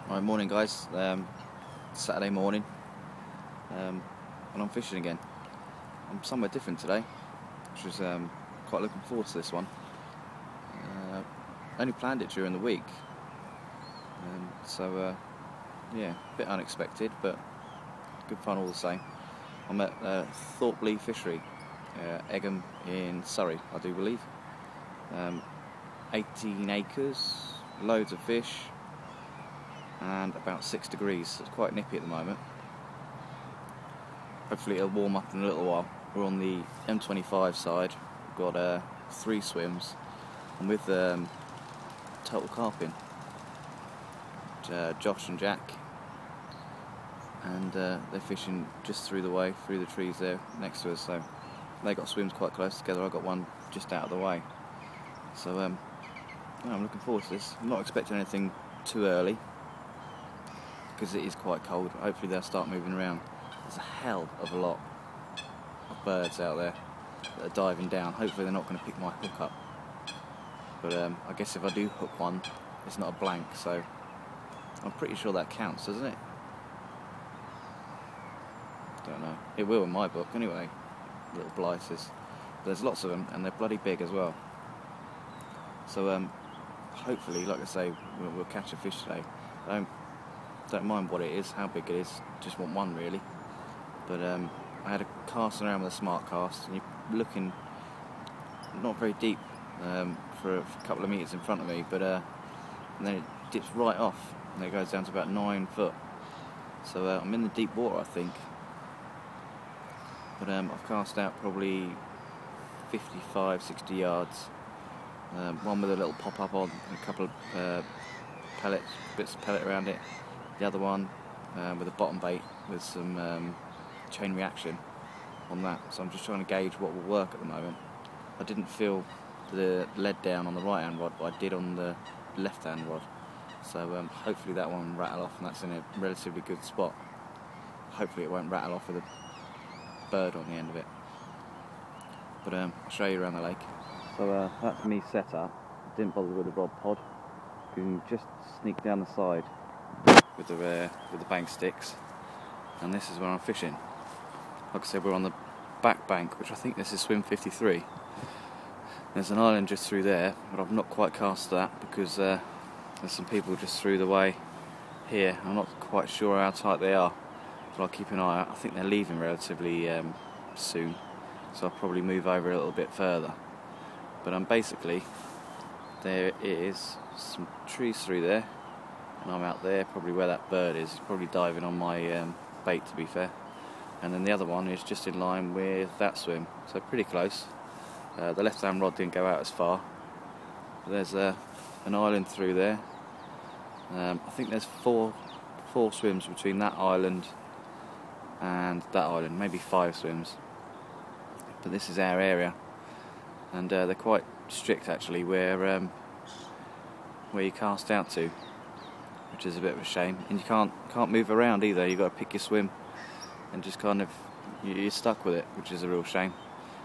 Alright, morning guys. Saturday morning, and I'm fishing again. I'm somewhere different today, which was quite looking forward to this one. Only planned it during the week, so yeah, a bit unexpected, but good fun all the same. I'm at Thorpe Lea Fishery, Egham in Surrey, I do believe. 18 acres, loads of fish, and about 6 degrees, so it's quite nippy at the moment. Hopefully it'll warm up in a little while. We're on the M25 side, we've got 3 swims. I'm with TotalCarping, Josh and Jack, and they're fishing just through the way, through the trees there next to us, so they got swims quite close together. I got one just out of the way, so yeah, I'm looking forward to this. I'm not expecting anything too early, because it is quite cold. Hopefully they'll start moving around. There's a hell of a lot of birds out there that are diving down. Hopefully they're not going to pick my hook up. But I guess if I do hook one, it's not a blank, so I'm pretty sure that counts, doesn't it? Don't know. It will in my book anyway. Little blighters. There's lots of them, and they're bloody big as well. So hopefully, like I say, we'll catch a fish today. I don't mind what it is, how big it is, just want one really. But I had a casting around with a smart cast, and you're looking not very deep for a couple of metres in front of me, but and then it dips right off, and it goes down to about 9 foot. So I'm in the deep water, I think. But I've cast out probably 55, 60 yards. One with a little pop-up on, and a couple of bits of pellet around it. The other one with a bottom bait with some chain reaction on that. So I'm just trying to gauge what will work at the moment. I didn't feel the lead down on the right hand rod, but I did on the left hand rod. So hopefully that one will rattle off, and that's in a relatively good spot. Hopefully it won't rattle off with a bird on the end of it. But I'll show you around the lake. So that's me set up. I didn't bother with the rod pod. You can just sneak down the side with the bank sticks, and this is where I'm fishing. Like I said, we're on the back bank, which I think this is swim 53. There's an island just through there, but I've not quite cast that because there's some people just through the way here. I'm not quite sure how tight they are, but I'll keep an eye out. I think they're leaving relatively soon, so I'll probably move over a little bit further. But basically, there is some trees through there, and I'm out there, probably where that bird is. He's probably diving on my bait, to be fair. And then the other one is just in line with that swim, so pretty close. The left hand rod didn't go out as far. There's an island through there. I think there's four swims between that island and that island, maybe 5 swims. But this is our area, and they're quite strict actually where you cast out to, which is a bit of a shame. And you can't move around either. You've got to pick your swim and just kind of, you're stuck with it, which is a real shame.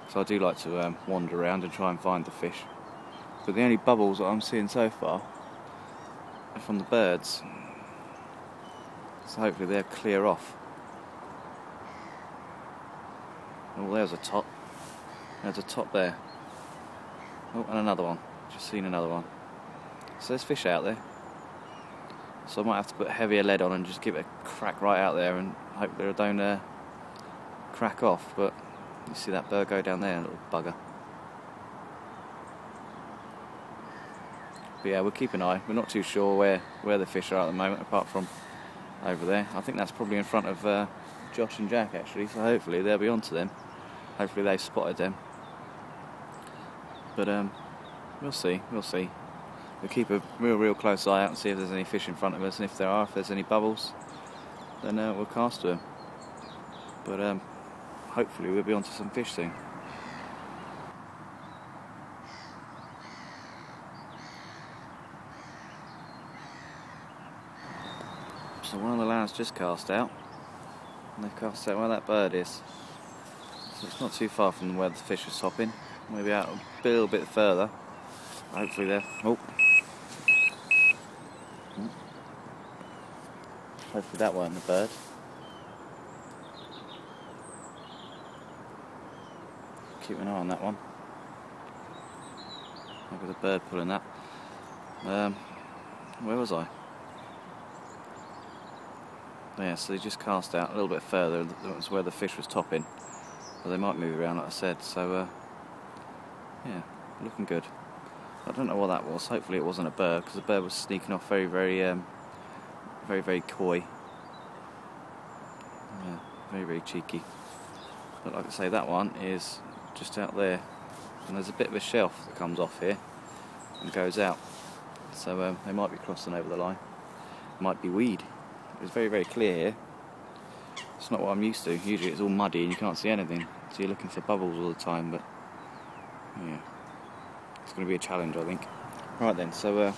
So I do like to wander around and try and find the fish. But the only bubbles that I'm seeing so far are from the birds. So hopefully they'll clear off. Oh, there's a top. There's a top there. Oh, and another one. Just seen another one. So there's fish out there. So I might have to put heavier lead on and just give it a crack right out there and hope they don't crack off. But you see that bird go down there, a little bugger. But yeah, we'll keep an eye. We're not too sure where the fish are at the moment, apart from over there. I think that's probably in front of Josh and Jack actually, so hopefully they'll be onto them. Hopefully they've spotted them. But we'll see. We'll keep a real close eye out and see if there's any fish in front of us, and if there's any bubbles, then we'll cast to them. But hopefully we'll be onto some fish soon. So one of the lads just cast out, and they've cast out where that bird is. So it's not too far from where the fish is hopping. Maybe out a little bit further. Hopefully they're... Oh. Hopefully that weren't a bird. Keep an eye on that one. Maybe the bird pulling that. Where was I? Yeah, so they just cast out a little bit further. That was where the fish was topping. But they might move around, like I said. So, yeah, looking good. I don't know what that was. Hopefully it wasn't a bird, because the bird was sneaking off very, very coy. Yeah, very cheeky. But like I say, that one is just out there, and there's a bit of a shelf that comes off here and goes out. So they might be crossing over the line. Might be weed. It's very clear here. It's not what I'm used to. Usually it's all muddy and you can't see anything, so you're looking for bubbles all the time. But yeah, it's going to be a challenge, I think. Right then, so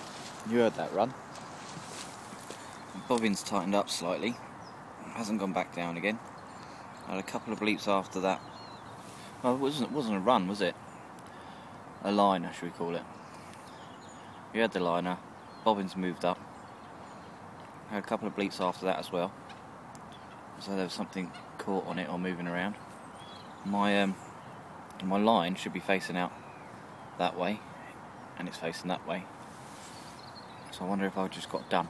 you heard that run. Bobbin's tightened up slightly. Hasn't gone back down again. I had a couple of bleeps after that. Well, it wasn't a run, was it? A liner, should we call it? You had the liner. Bobbin's moved up. Had a couple of bleeps after that as well. So there was something caught on it or moving around. My line should be facing out that way, and it's facing that way. So I wonder if I just got done.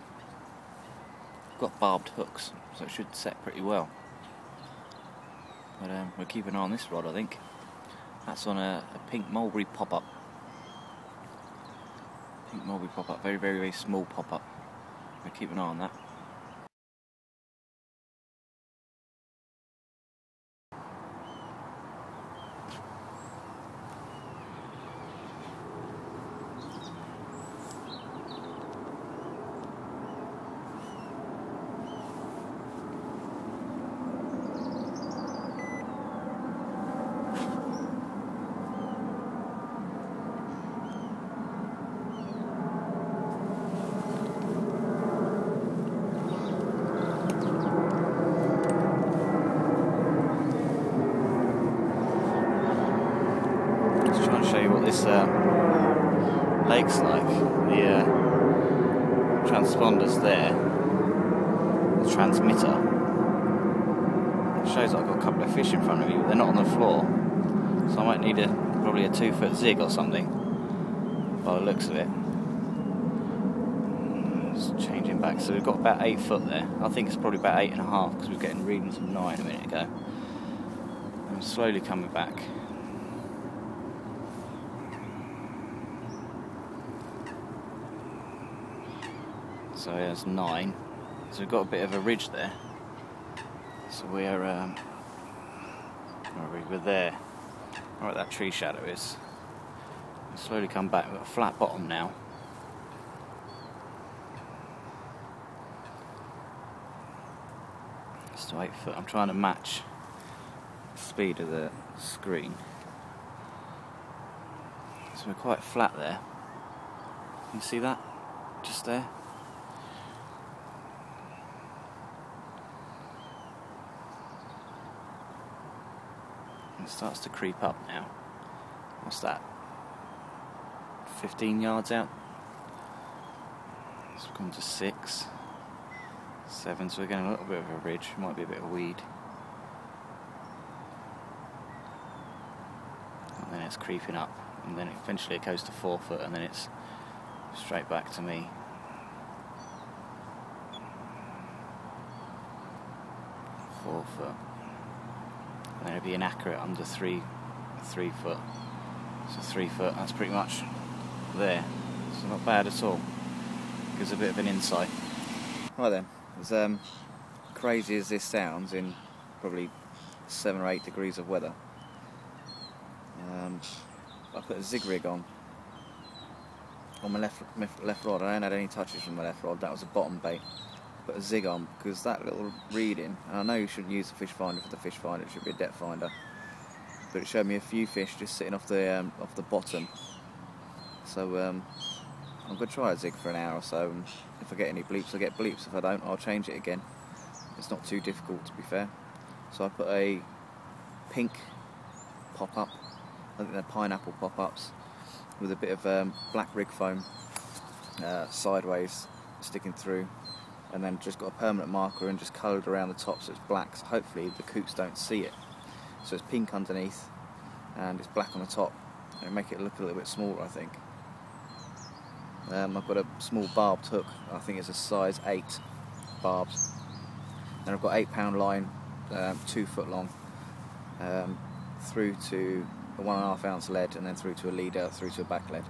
I've got barbed hooks, so it should set pretty well. But we'll keep an eye on this rod, I think. That's on a pink mulberry pop-up. Pink mulberry pop-up, very small pop-up. We'll keep an eye on that. Trying to show you what this lake's like. The transponder's there, the transmitter. It shows I've got a couple of fish in front of me, but they're not on the floor, so I might need probably a 2-foot zig or something by the looks of it. Just changing back, so we've got about 8 foot there. I think it's probably about 8.5 because we're getting readings of 9 a minute ago. I'm slowly coming back. So there's 9. So we've got a bit of a ridge there. So we're there, right, that tree shadow is. We'll slowly come back. We've got a flat bottom now. It's to 8 foot. I'm trying to match the speed of the screen. So we're quite flat there. You see that? Just there. It starts to creep up now. What's that? 15 yards out. So we've gone to 6, 7, so we're getting a little bit of a ridge. Might be a bit of weed. And then it's creeping up, and then eventually it goes to 4 foot, and then it's straight back to me. 4 foot. And then it'd be inaccurate under 3 foot. So 3 foot, that's pretty much there. So not bad at all. Gives a bit of an insight. Right then, as crazy as this sounds in probably 7 or 8 degrees of weather, I put a zig rig on my left rod. I ain't had any touches from my left rod. That was a bottom bait. Put a zig on because that little reading, and I know you shouldn't use the fish finder for the fish finder, it should be a depth finder, but it showed me a few fish just sitting off the bottom. So I'm going to try a zig for an hour or so, and if I get any bleeps I get bleeps. If I don't, I'll change it again. It's not too difficult, to be fair. So I put a pink pop-up, I think they're pineapple pop-ups, with a bit of black rig foam sideways sticking through. and then just got a permanent marker and just coloured around the top so it's black, so hopefully the coots don't see it. So it's pink underneath and it's black on the top, and make it look a little bit smaller, I think. I've got a small barbed hook, I think it's a size 8 barbed. Then I've got 8-pound line, 2 foot long, through to a 1.5 ounce lead, and then through to a leader, through to a back lead.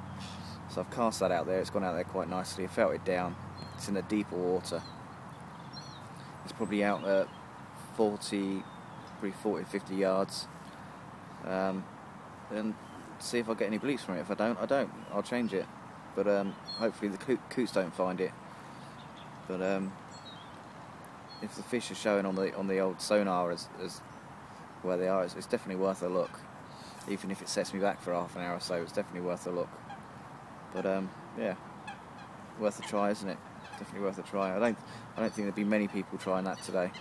So I've cast that out there, it's gone out there quite nicely, I felt it down, it's in the deeper water. It's probably out at 40 to 50 yards. And see if I get any bleeps from it. If I don't, I'll change it. But hopefully the coots don't find it. But if the fish are showing on the old sonar as where they are, it's definitely worth a look. Even if it sets me back for half an hour or so, it's definitely worth a look. But yeah, worth a try, isn't it? Definitely worth a try. I don't think there'd be many people trying that today.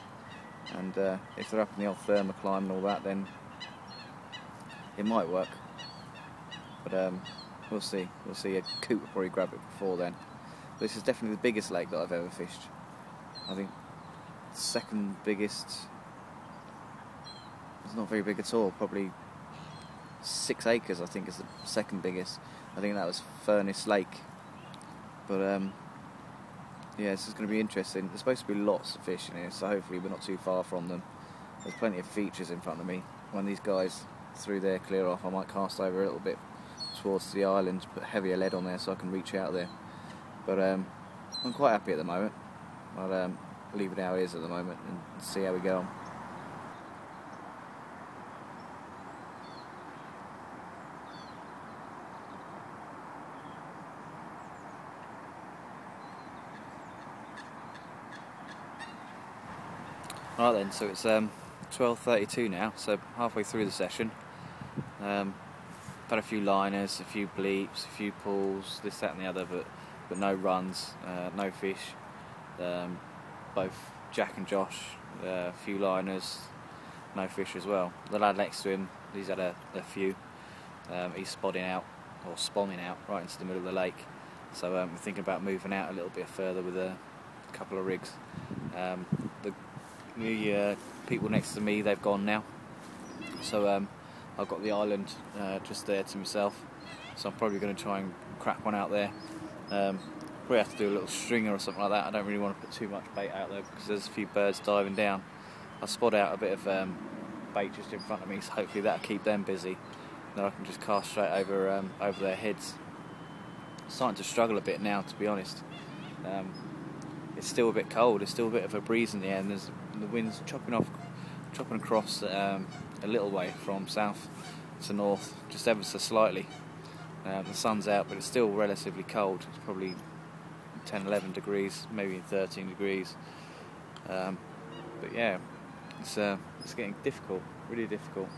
And if they're up in the old thermocline and all that, then it might work. But we'll see. We'll see. A coot will probably grab it before then. This is definitely the biggest lake that I've ever fished. I think second biggest. It's not very big at all. Probably 6 acres. I think is the second biggest. I think that was Furnace Lake. But yeah, this is going to be interesting. There's supposed to be lots of fish in here, so hopefully we're not too far from them. There's plenty of features in front of me. When these guys through there clear off, I might cast over a little bit towards the island, put heavier lead on there so I can reach out there. But I'm quite happy at the moment. I'll leave it how it is at the moment and see how we go on. Right then, so it's 12:32 now, so halfway through the session. Had a few liners, a few bleeps, a few pulls, this, that and the other, but no runs, no fish. Both Jack and Josh, a few liners, no fish as well. The lad next to him, he's had a few. He's spawning out right into the middle of the lake. So we're thinking about moving out a little bit further with a couple of rigs. The people next to me, they've gone now, so I've got the island just there to myself, so I'm probably going to try and crack one out there. Probably have to do a little stringer or something like that. I don't really want to put too much bait out there because there's a few birds diving down. I'll spot out a bit of bait just in front of me, so hopefully that'll keep them busy. Then I can just cast straight over their heads. Starting to struggle a bit now, to be honest. It's still a bit cold, there's still a bit of a breeze in the air, and the wind's chopping across a little way from south to north, just ever so slightly. The sun's out, but it's still relatively cold. It's probably 10, 11 degrees, maybe 13 degrees. But yeah, it's getting difficult, really difficult.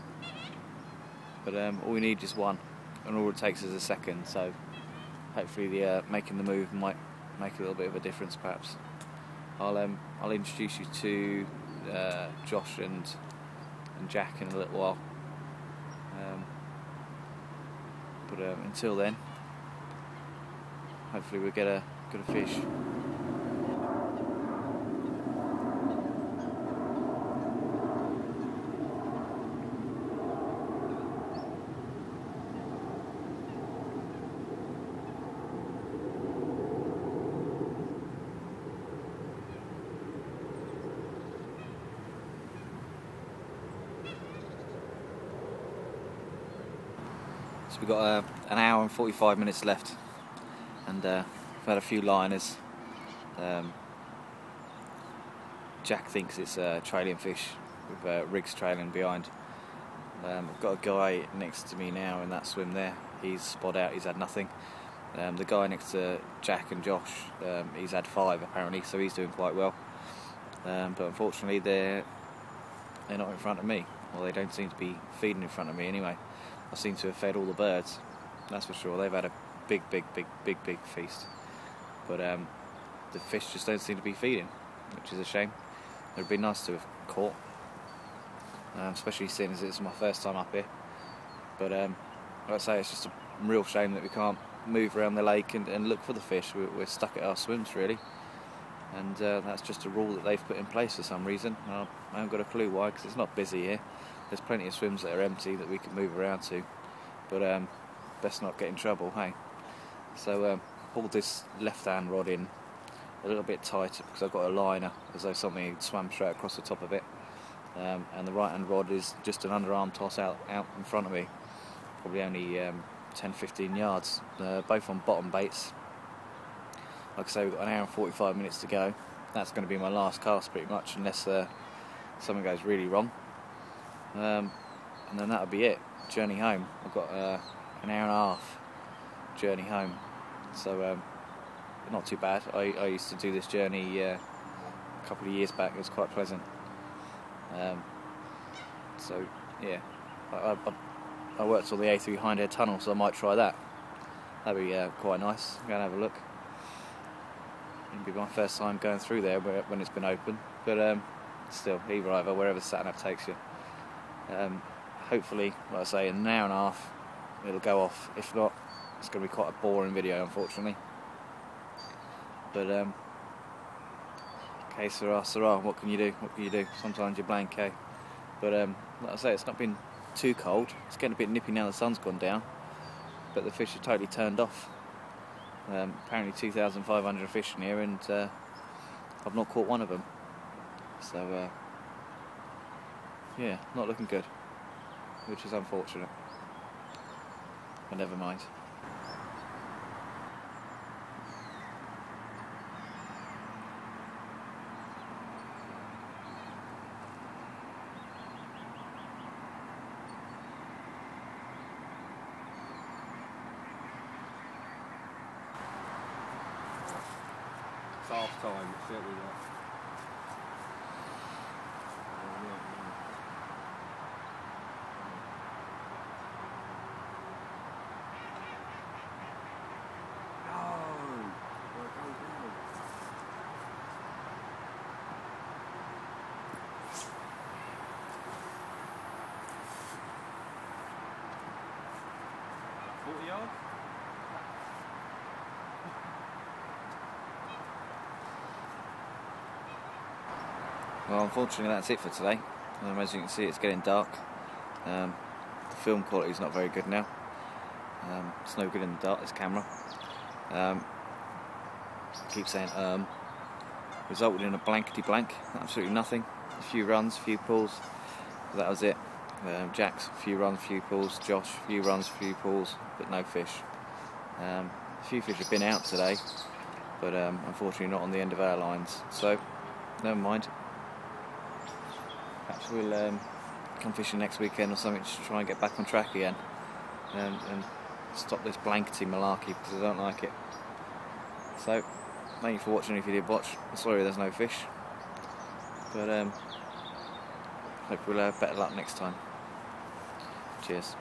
But all we need is one, and all it takes is a second, so hopefully the making the move might make a little bit of a difference, perhaps. I'll introduce you to Josh and Jack in a little while. But until then, hopefully we'll get a fish. So we've got an hour and 45 minutes left, and we've had a few liners. Jack thinks it's a trailing fish with rigs trailing behind. I've got a guy next to me now in that swim there. He's spot out, he's had nothing. The guy next to Jack and Josh, he's had 5 apparently, so he's doing quite well. But unfortunately they're not in front of me. Well, they don't seem to be feeding in front of me anyway. I seem to have fed all the birds, that's for sure. They've had a big feast. But the fish just don't seem to be feeding, which is a shame. It would be nice to have caught, especially seeing as it's my first time up here. But like I say, it's just a real shame that we can't move around the lake and look for the fish. We're stuck at our swims really. And and that's just a rule that they've put in place for some reason. I haven't got a clue why, because it's not busy here. There's plenty of swims that are empty that we can move around to, but best not get in trouble, hey? So pulled this left-hand rod in a little bit tighter because I've got a liner as though something swam straight across the top of it, and the right-hand rod is just an underarm toss out in front of me, probably only 10-15 yards, both on bottom baits. Like I say, we've got an hour and 45 minutes to go. That's going to be my last cast pretty much, unless something goes really wrong, and then that'll be it. Journey home. I've got an hour and a half journey home, so not too bad. I used to do this journey a couple of years back. It was quite pleasant. So yeah, I worked on the A3 Hindhead Tunnel, so I might try that. That'd be quite nice. Go and have a look. It'll be my first time going through there when it's been open, but still, either, wherever sat-nav takes you. Hopefully, like I say, in an hour and a half it'll go off. If not, it's going to be quite a boring video, unfortunately. But okay, Sarah, what can you do? What can you do? Sometimes you're blank, eh? But like I say, it's not been too cold. It's getting a bit nippy now the sun's gone down, but the fish are totally turned off. Apparently 2,500 fish in here, and I've not caught one of them. So yeah, not looking good, which is unfortunate. But never mind. It's half time, it's certainly not. Well, unfortunately that's it for today. As you can see, it's getting dark. The film quality is not very good now. It's no good in the dark, this camera. I keep saying resulted in a blankety blank, absolutely nothing. A few runs, a few pulls, that was it. Jack's, a few runs, a few pulls. Josh, a few runs, a few pulls, but no fish. A few fish have been out today, but unfortunately not on the end of our lines, so never mind. Perhaps we'll come fishing next weekend or something to try and get back on track again, and stop this blankety malarkey, because I don't like it. So thank you for watching if you did watch. I'm sorry there's no fish, but hope we'll have better luck next time. Cheers.